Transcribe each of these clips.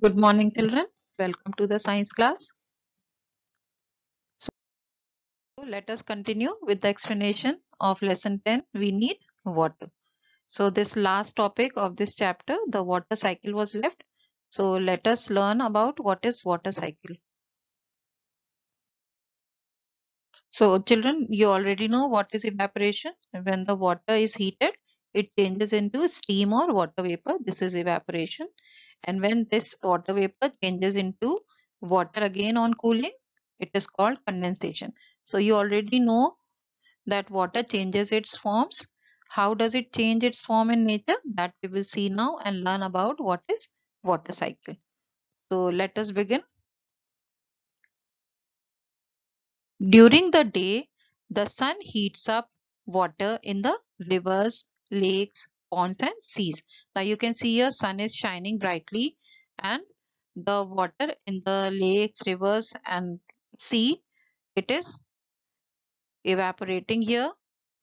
Good morning, children. Welcome to the science class. So let us continue with the explanation of lesson 10. We need water. So this last topic of this chapter, the water cycle was left. So let us learn about what is water cycle. So children, you already know what is evaporation. When the water is heated, it changes into steam or water vapor. This is evaporation. And when this water vapor changes into water again on cooling, it is called condensation. So you already know that water changes its forms. How does it change its form in nature? That we will see now and learn about what is water cycle. So let us begin. During the day, the sun heats up water in the rivers, lakes, ponds, and seas. Now you can see here sun is shining brightly, and the water in the lakes, rivers, and sea, it is evaporating here,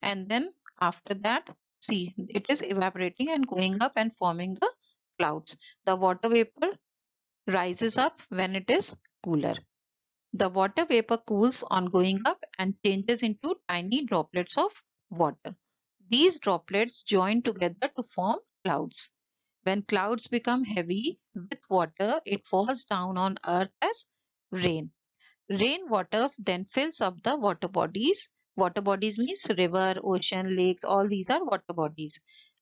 and then after that, see, it is evaporating and going up and forming the clouds. The water vapor rises up when it is cooler. The water vapor cools on going up and changes into tiny droplets of water. These droplets join together to form clouds. When clouds become heavy with water, it falls down on earth as rain. Rainwater then fills up the water bodies. Water bodies means river, ocean, lakes, all these are water bodies.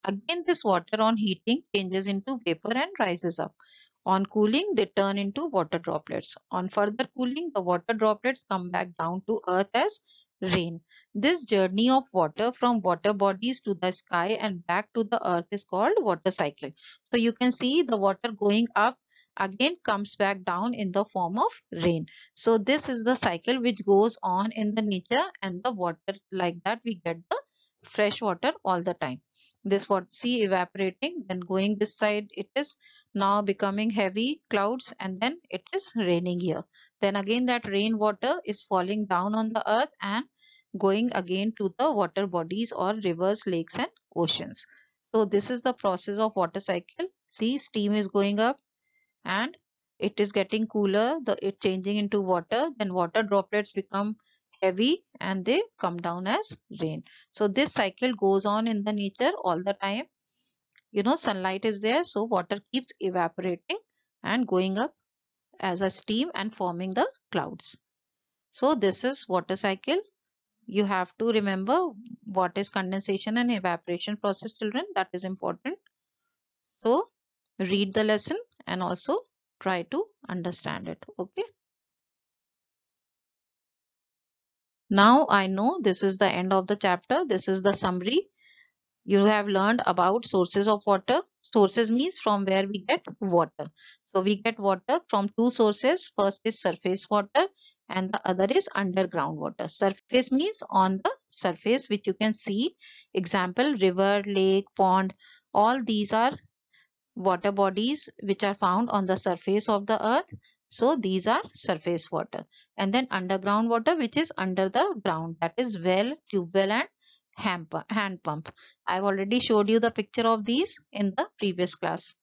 Again, this water on heating changes into vapor and rises up. On cooling, they turn into water droplets. On further cooling, the water droplets come back down to earth as rain. This journey of water from water bodies to the sky and back to the earth is called water cycle. So you can see the water going up again comes back down in the form of rain. So this is the cycle which goes on in the nature, and the water like that we get the fresh water all the time. This what see evaporating, then going this side, it is now becoming heavy clouds, and then it is raining here. Then again that rainwater is falling down on the earth and going again to the water bodies or rivers, lakes, and oceans. So this is the process of water cycle. See, steam is going up and it is getting cooler, it changing into water, then water droplets become heavy and they come down as rain. So this cycle goes on in the nature all the time. Sunlight is there, so water keeps evaporating and going up as a steam and forming the clouds. So this is water cycle. You have to remember what is condensation and evaporation process, children. That is important. So read the lesson and also try to understand it. Okay. Now I know this is the end of the chapter. This is the summary. You have learned about sources of water. Sources means from where we get water. So we get water from two sources. First is surface water and the other is underground water. Surface means on the surface which you can see. Example, river, lake, pond. All these are water bodies which are found on the surface of the earth. So these are surface water. And then underground water which is under the ground, that is well, tube well, and hand pump. I've already showed you the picture of these in the previous class.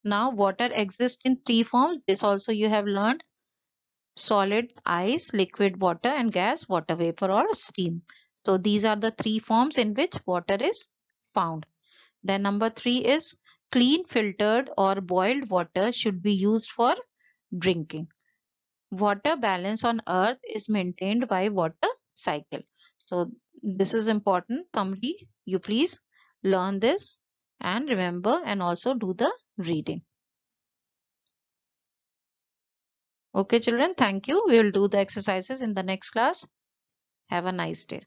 Now water exists in three forms. This also you have learned: solid, ice, liquid water, and gas, water vapor or steam. So these are the three forms in which water is found. Then number 3 is clean filtered or boiled water should be used for drinking. Water balance on earth is maintained by water cycle. So this is important. Summary, you please learn this and remember and also do the reading. Okay children, thank you. We will do the exercises in the next class. Have a nice day.